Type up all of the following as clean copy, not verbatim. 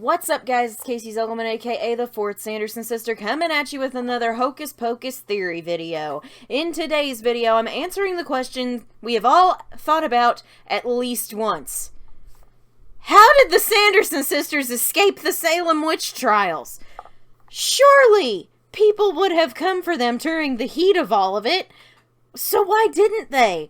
What's up, guys? It's Casey Zogelman, aka the Fourth Sanderson Sister, coming at you with another Hocus Pocus theory video. In today's video, I'm answering the question we have all thought about at least once. How did the Sanderson Sisters escape the Salem Witch Trials? Surely people would have come for them during the heat of all of it, so why didn't they?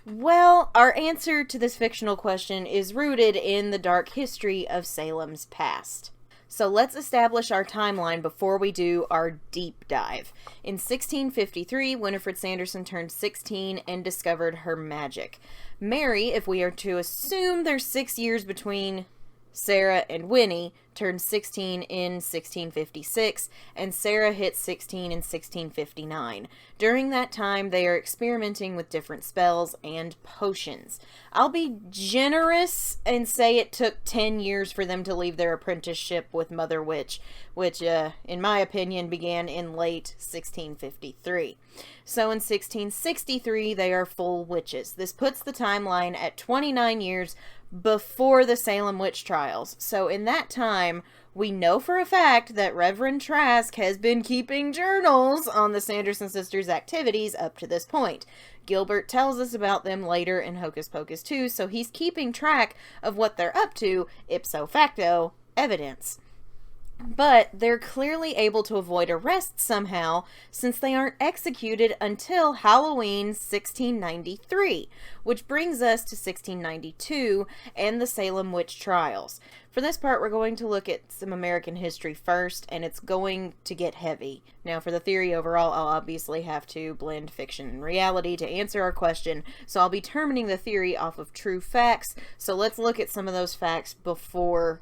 Well, our answer to this fictional question is rooted in the dark history of Salem's past. So let's establish our timeline before we do our deep dive. In 1653, Winifred Sanderson turned 16 and discovered her magic. Mary, if we are to assume there's 6 years between Sarah and Winnie, turned 16 in 1656, and Sarah hit 16 in 1659. During that time, they are experimenting with different spells and potions. I'll be generous and say it took 10 years for them to leave their apprenticeship with Mother Witch, which, in my opinion, began in late 1653. So in 1663, they are full witches. This puts the timeline at 29 years before the Salem Witch Trials. So in that time, we know for a fact that Reverend Trask has been keeping journals on the Sanderson Sisters' activities up to this point. Gilbert tells us about them later in Hocus Pocus 2, so he's keeping track of what they're up to, ipso facto evidence. But they're clearly able to avoid arrest somehow, since they aren't executed until Halloween 1693, which brings us to 1692 and the Salem Witch Trials. For this part, we're going to look at some American history first, and it's going to get heavy. Now, for the theory overall, I'll obviously have to blend fiction and reality to answer our question, so I'll be determining the theory off of true facts. So let's look at some of those facts before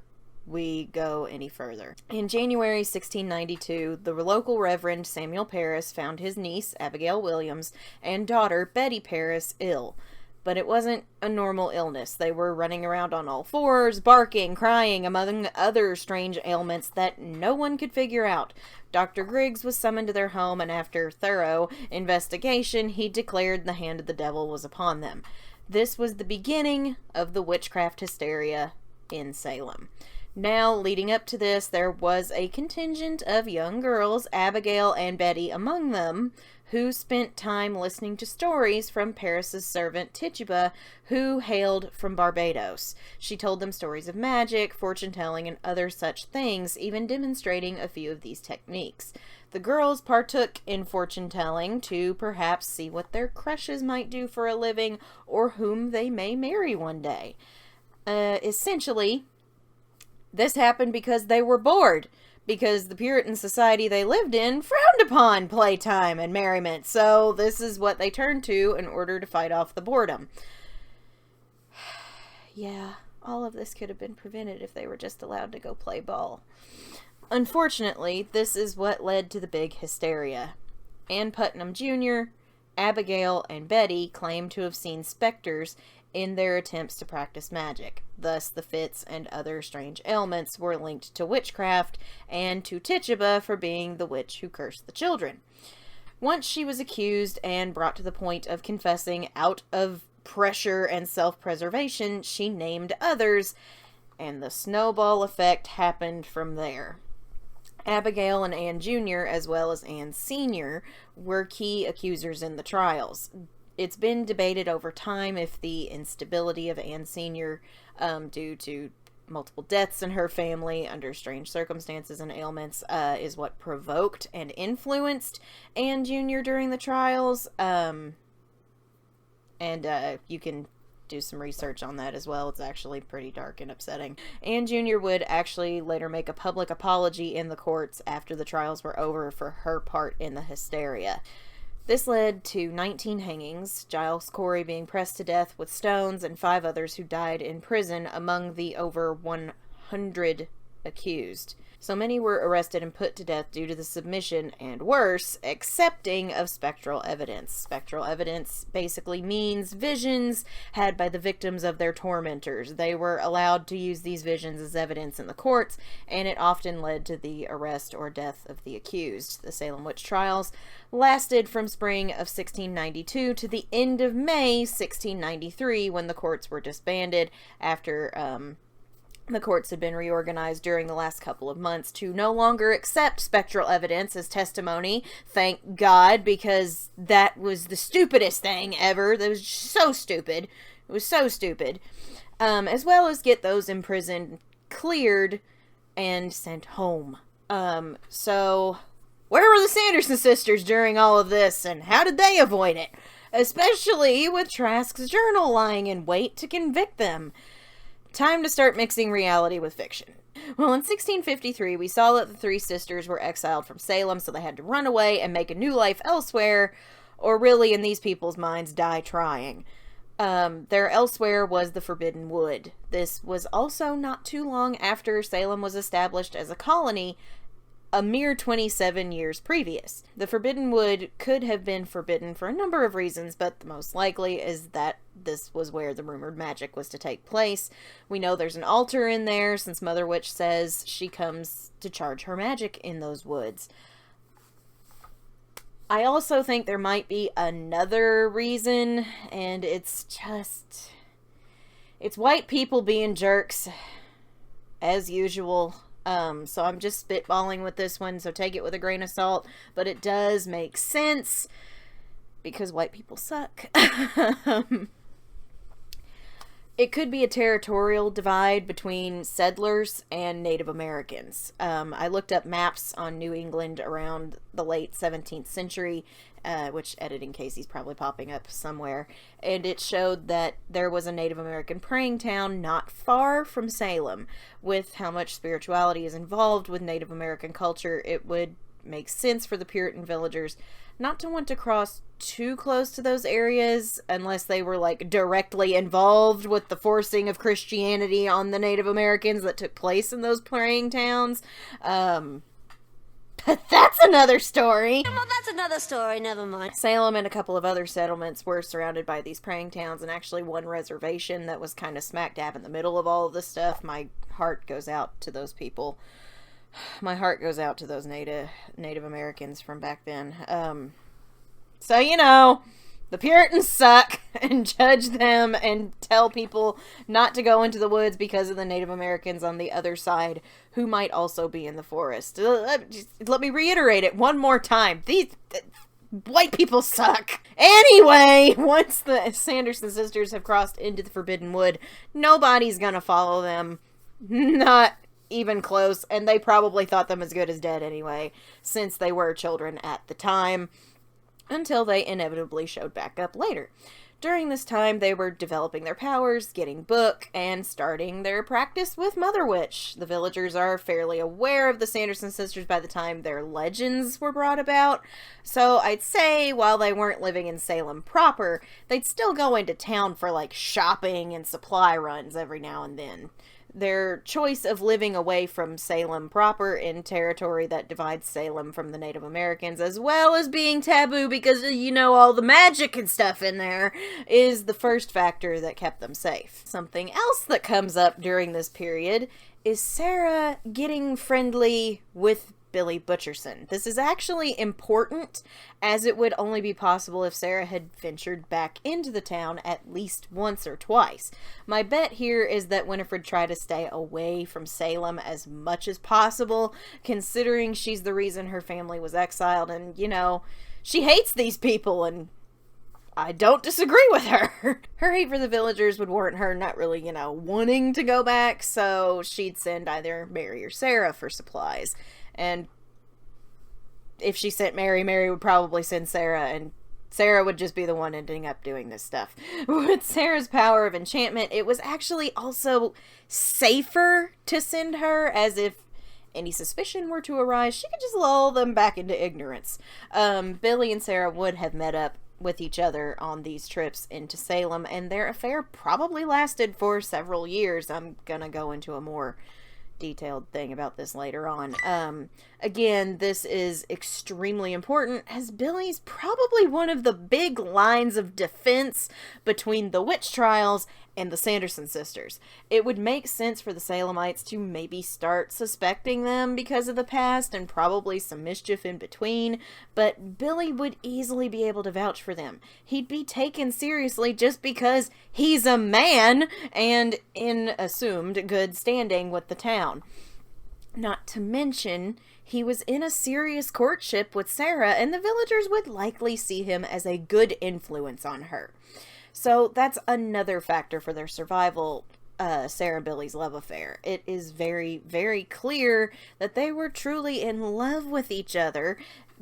we go any further. In January 1692, the local Reverend Samuel Parris found his niece, Abigail Williams, and daughter, Betty Parris, ill. But it wasn't a normal illness. They were running around on all fours, barking, crying, among other strange ailments that no one could figure out. Dr. Griggs was summoned to their home, and after thorough investigation, he declared the hand of the devil was upon them. This was the beginning of the witchcraft hysteria in Salem. Now, leading up to this, there was a contingent of young girls, Abigail and Betty among them, who spent time listening to stories from Paris's servant Tituba, who hailed from Barbados. She told them stories of magic, fortune-telling, and other such things, even demonstrating a few of these techniques. The girls partook in fortune-telling to perhaps see what their crushes might do for a living, or whom they may marry one day. Essentially, this happened because they were bored, because the Puritan society they lived in frowned upon playtime and merriment, so this is what they turned to in order to fight off the boredom. Yeah, all of this could have been prevented if they were just allowed to go play ball. Unfortunately, this is what led to the big hysteria. Ann Putnam Jr., Abigail, and Betty claimed to have seen specters in their attempts to practice magic. Thus, the fits and other strange ailments were linked to witchcraft and to Tituba for being the witch who cursed the children. Once she was accused and brought to the point of confessing out of pressure and self-preservation, she named others, and the snowball effect happened from there. Abigail and Ann Jr., as well as Ann Sr., were key accusers in the trials. It's been debated over time if the instability of Ann Sr., due to multiple deaths in her family under strange circumstances and ailments, is what provoked and influenced Ann Jr. during the trials. And you can do some research on that as well. It's actually pretty dark and upsetting. Ann Jr. would actually later make a public apology in the courts after the trials were over for her part in the hysteria. This led to 19 hangings, Giles Corey being pressed to death with stones, and 5 others who died in prison among the over 100 accused. So many were arrested and put to death due to the submission, and worse, accepting of spectral evidence. Spectral evidence basically means visions had by the victims of their tormentors. They were allowed to use these visions as evidence in the courts, and it often led to the arrest or death of the accused. The Salem Witch Trials lasted from spring of 1692 to the end of May 1693, when the courts were disbanded after The courts had been reorganized during the last couple of months to no longer accept spectral evidence as testimony. Thank God, because that was the stupidest thing ever. That was so stupid. It was so stupid. As well as get those imprisoned cleared and sent home. So where were the Sanderson sisters during all of this, and how did they avoid it? Especially with Trask's journal lying in wait to convict them. Time to start mixing reality with fiction. Well, in 1653, we saw that the three sisters were exiled from Salem, so they had to run away and make a new life elsewhere, or really, in these people's minds, die trying. Their elsewhere was the Forbidden Wood. This was also not too long after Salem was established as a colony, a mere 27 years previous. The Forbidden Wood could have been forbidden for a number of reasons, but the most likely is that this was where the rumored magic was to take place. We know there's an altar in there, since Mother Witch says she comes to charge her magic in those woods. I also think there might be another reason, and it's white people being jerks, as usual. So I'm just spitballing with this one, so take it with a grain of salt, but it does make sense, because white people suck. It could be a territorial divide between settlers and Native Americans. I looked up maps on New England around the late 17th century, which editing Casey's probably popping up somewhere, and it showed that there was a Native American praying town not far from Salem. With how much spirituality is involved with Native American culture, it would make sense for the Puritan villagers not to want to cross too close to those areas unless they were like directly involved with the forcing of Christianity on the Native Americans that took place in those praying towns. But that's another story. Well, that's another story, never mind. Salem and a couple of other settlements were surrounded by these praying towns, and actually one reservation that was kind of smack dab in the middle of all of this stuff. My heart goes out to those people. My heart goes out to those Native Americans from back then. So, you know, the Puritans suck, and judge them and tell people not to go into the woods because of the Native Americans on the other side who might also be in the forest. Let me reiterate it one more time. These white people suck. Anyway, once the Sanderson sisters have crossed into the Forbidden Wood, nobody's gonna follow them. Not even close, and they probably thought them as good as dead anyway, since they were children at the time, until they inevitably showed back up later. During this time, they were developing their powers, getting book, and starting their practice with Mother Witch. The villagers are fairly aware of the Sanderson sisters by the time their legends were brought about, so I'd say while they weren't living in Salem proper, they'd still go into town for like shopping and supply runs every now and then. Their choice of living away from Salem proper in territory that divides Salem from the Native Americans, as well as being taboo because of, you know, all the magic and stuff in there, is the first factor that kept them safe. Something else that comes up during this period is Sarah getting friendly with Billy Butcherson. This is actually important, as it would only be possible if Sarah had ventured back into the town at least once or twice. My bet here is that Winifred tried to stay away from Salem as much as possible, considering she's the reason her family was exiled, and, you know, she hates these people, and I don't disagree with her. Her hate for the villagers would warrant her not really, you know, wanting to go back, so she'd send either Mary or Sarah for supplies. And if she sent Mary, Mary would probably send Sarah, and Sarah would just be the one ending up doing this stuff. With Sarah's power of enchantment, it was actually also safer to send her, as if any suspicion were to arise, she could just lull them back into ignorance. Billy and Sarah would have met up with each other on these trips into Salem, and their affair probably lasted for several years. I'm gonna go into a more detailed thing about this later on. Again, this is extremely important, as Billy's probably one of the big lines of defense between the witch trials and the Sanderson sisters. It would make sense for the Salemites to maybe start suspecting them because of the past and probably some mischief in between, but Billy would easily be able to vouch for them. He'd be taken seriously just because he's a man and in assumed good standing with the town. Not to mention, he was in a serious courtship with Sarah, and the villagers would likely see him as a good influence on her. So that's another factor for their survival, Sarah and Billy's love affair. It is very, very clear that they were truly in love with each other,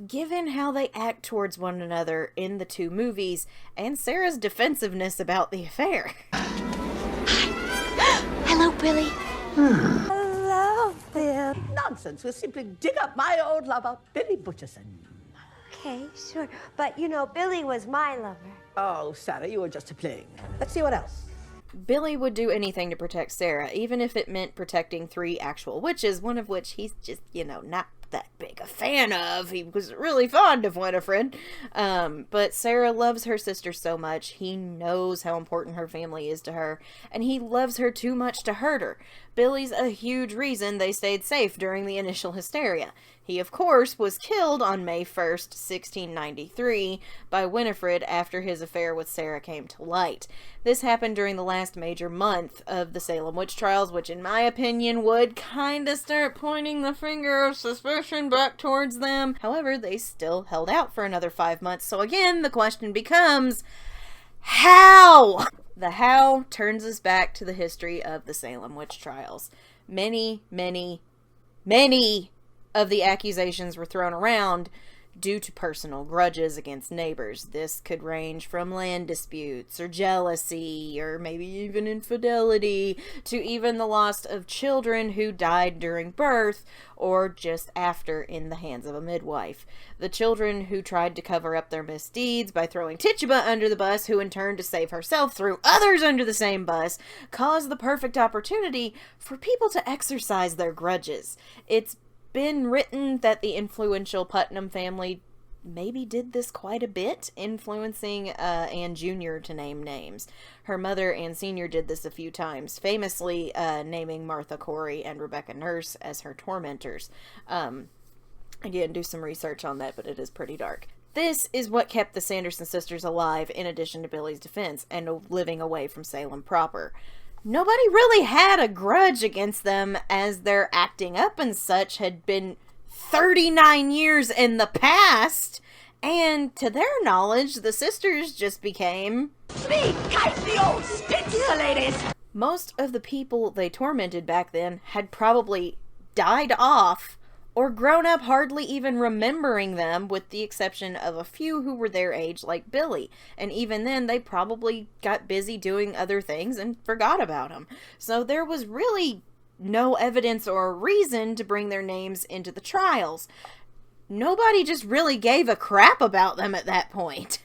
given how they act towards one another in the two movies, and Sarah's defensiveness about the affair. Hello, Billy. Hello, Bill. Nonsense. We'll simply dig up my old lover, Billy Butcherson. Okay, sure. But, Billy was my lover. Oh, Sarah, you were just playing. Let's see what else. Billy would do anything to protect Sarah, even if it meant protecting 3 actual witches, one of which he's just, not that big a fan of. He was really fond of Winifred. But Sarah loves her sister so much. He knows how important her family is to her, and he loves her too much to hurt her. Billy's a huge reason they stayed safe during the initial hysteria. He, of course, was killed on May 1st, 1693, by Winifred after his affair with Sarah came to light. This happened during the last major month of the Salem Witch Trials, which, in my opinion, would kinda start pointing the finger of suspicion back towards them. However, they still held out for another 5 months, so again, the question becomes, how? The how turns us back to the history of the Salem Witch Trials. Many, many, many of the accusations were thrown around due to personal grudges against neighbors. This could range from land disputes or jealousy or maybe even infidelity to even the loss of children who died during birth or just after in the hands of a midwife. The children who tried to cover up their misdeeds by throwing Tituba under the bus, who in turn to save herself threw others under the same bus, caused the perfect opportunity for people to exercise their grudges. It's been written that the influential Putnam family maybe did this quite a bit, influencing Anne Jr. to name names. Her mother, Anne Sr., did this a few times, famously naming Martha Corey and Rebecca Nurse as her tormentors. Again, do some research on that, but it is pretty dark. This is what kept the Sanderson sisters alive, in addition to Billy's defense, and living away from Salem proper. Nobody really had a grudge against them, as their acting up and such had been 39 years in the past, and to their knowledge, the sisters just became 3 kindly old spinster ladies! Most of the people they tormented back then had probably died off or grown up hardly even remembering them, with the exception of a few who were their age, like Billy. And even then, they probably got busy doing other things and forgot about them. So there was really no evidence or reason to bring their names into the trials. Nobody just really gave a crap about them at that point.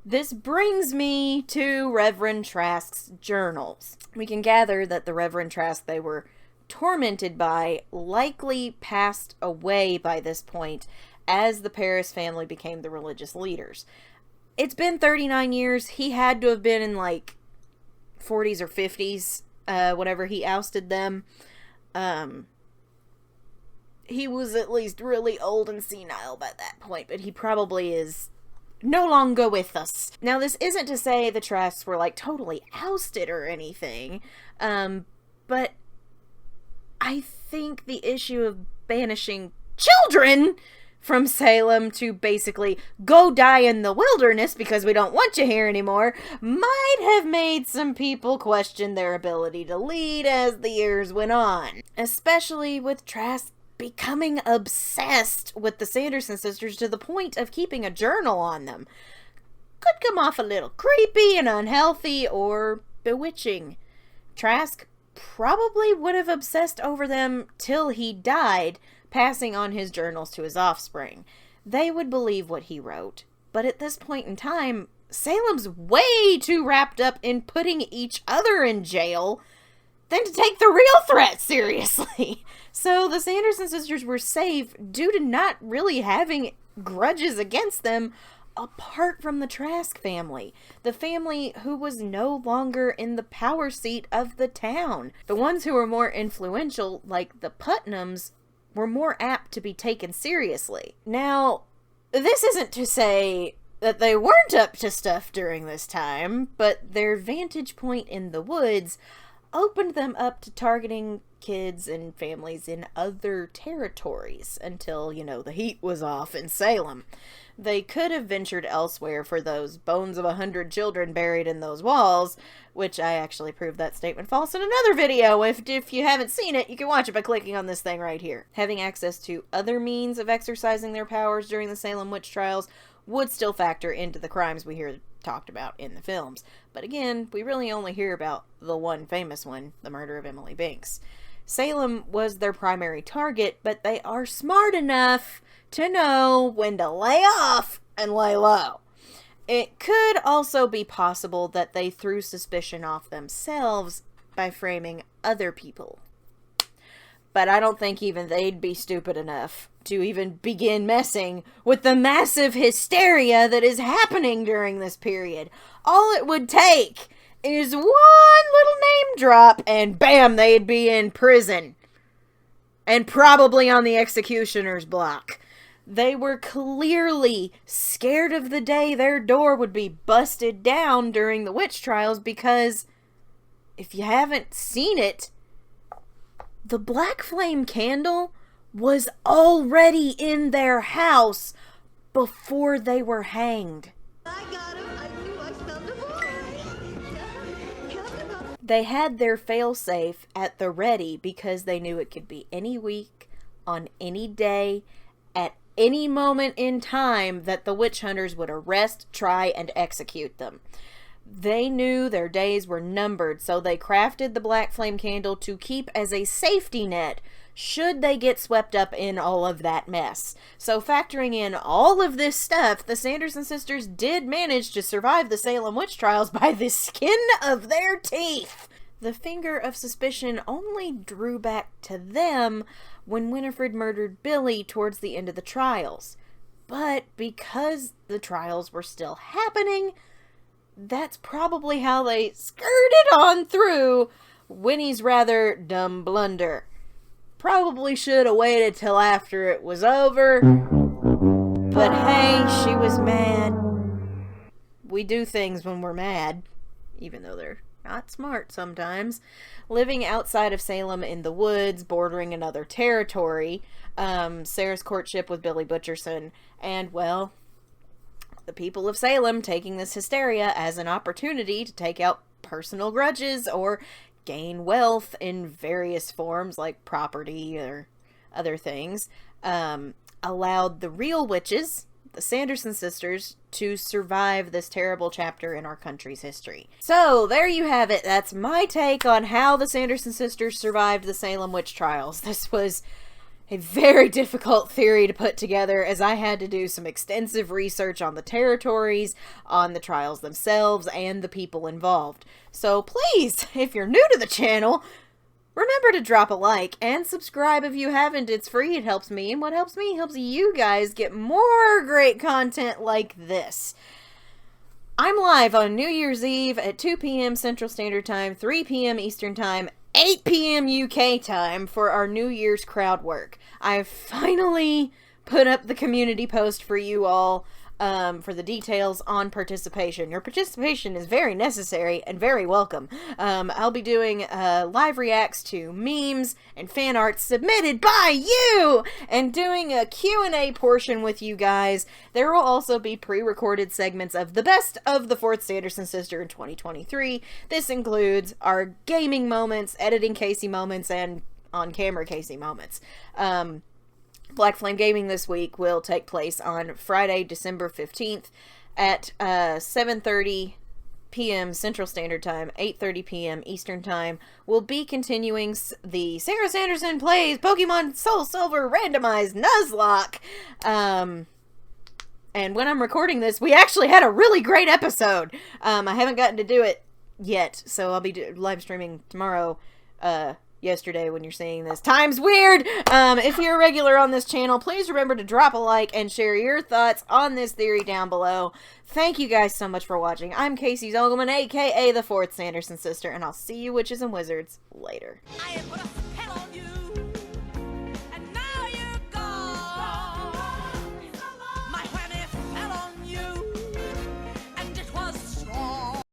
This brings me to Reverend Trask's journals. We can gather that the Reverend Trask they were tormented by likely passed away by this point as the Paris family became the religious leaders. It's been 39 years. He had to have been in like 40s or 50s whenever he ousted them. He was at least really old and senile by that point, but he probably is no longer with us. Now, this isn't to say the Trasks were like totally ousted or anything, but I think the issue of banishing children from Salem to basically go die in the wilderness because we don't want you here anymore might have made some people question their ability to lead as the years went on. Especially with Trask becoming obsessed with the Sanderson sisters to the point of keeping a journal on them. Could come off a little creepy and unhealthy or bewitching. Trask probably would have obsessed over them till he died, passing on his journals to his offspring. They would believe what he wrote, but at this point in time, Salem's way too wrapped up in putting each other in jail than to take the real threat seriously. So the Sanderson sisters were safe due to not really having grudges against them, apart from the Trask family, the family who was no longer in the power seat of the town. The ones who were more influential, like the Putnams, were more apt to be taken seriously. Now, this isn't to say that they weren't up to stuff during this time, but their vantage point in the woods opened them up to targeting kids and families in other territories until, the heat was off in Salem. They could have ventured elsewhere for those bones of 100 children buried in those walls, which I actually proved that statement false in another video. If you haven't seen it, you can watch it by clicking on this thing right here. Having access to other means of exercising their powers during the Salem Witch Trials would still factor into the crimes we hear talked about in the films. But again, we really only hear about the one famous one, the murder of Emily Binks. Salem was their primary target, but they are smart enough to know when to lay off and lay low. It could also be possible that they threw suspicion off themselves by framing other people. But I don't think even they'd be stupid enough to even begin messing with the massive hysteria that is happening during this period. All it would take is one little name drop and bam, they'd be in prison. And probably on the executioner's block. They were clearly scared of the day their door would be busted down during the witch trials, because if you haven't seen it, the black flame candle was already in their house before they were hanged. I got him. I knew I smelled a boy. They had their failsafe at the ready because they knew it could be any week, on any day, at any moment in time that the witch hunters would arrest, try, and execute them. They knew their days were numbered, so they crafted the black flame candle to keep as a safety net should they get swept up in all of that mess. So factoring in all of this stuff, the Sanderson sisters did manage to survive the Salem Witch Trials by the skin of their teeth. The finger of suspicion only drew back to them when Winifred murdered Billy towards the end of the trials. But because the trials were still happening, that's probably how they skirted on through Winnie's rather dumb blunder. Probably should have waited till after it was over. But hey, she was mad. We do things when we're mad, even though they're not smart sometimes. Living outside of Salem in the woods, bordering another territory, Sarah's courtship with Billy Butcherson, and, well, the people of Salem taking this hysteria as an opportunity to take out personal grudges or gain wealth in various forms like property or other things, allowed the real witches, the Sanderson sisters, to survive this terrible chapter in our country's history. So, there you have it. That's my take on how the Sanderson sisters survived the Salem Witch Trials. This was a very difficult theory to put together, as I had to do some extensive research on the territories, on the trials themselves, and the people involved. So please, if you're new to the channel, remember to drop a like and subscribe if you haven't. It's free, it helps me, and what helps me helps you guys get more great content like this. I'm live on New Year's Eve at 2 p.m. Central Standard Time, 3 p.m. Eastern Time, 8 p.m. UK time for our New Year's crowd work. I've finally put up the community post for you all for the details on participation. Your participation is very necessary and very welcome. I'll be doing live reacts to memes and fan art submitted by you and doing a Q&A portion with you guys. There will also be pre-recorded segments of the best of the 4th Sanderson sister in 2023. This includes our gaming moments, editing Casey moments, and on-camera Casey moments. Black Flame Gaming this week will take place on Friday, December 15th at 7:30 p.m. Central Standard Time, 8:30 p.m. Eastern Time. We'll be continuing the Sarah Sanderson Plays Pokemon Soul Silver Randomized Nuzlocke. And when I'm recording this, we actually had a really great episode. I haven't gotten to do it yet, so I'll be live streaming tomorrow yesterday when you're seeing this. Time's weird! If you're a regular on this channel, please remember to drop a like and share your thoughts on this theory down below. Thank you guys so much for watching. I'm Casey Zogelman, aka the 4th Sanderson Sister, and I'll see you witches and wizards later.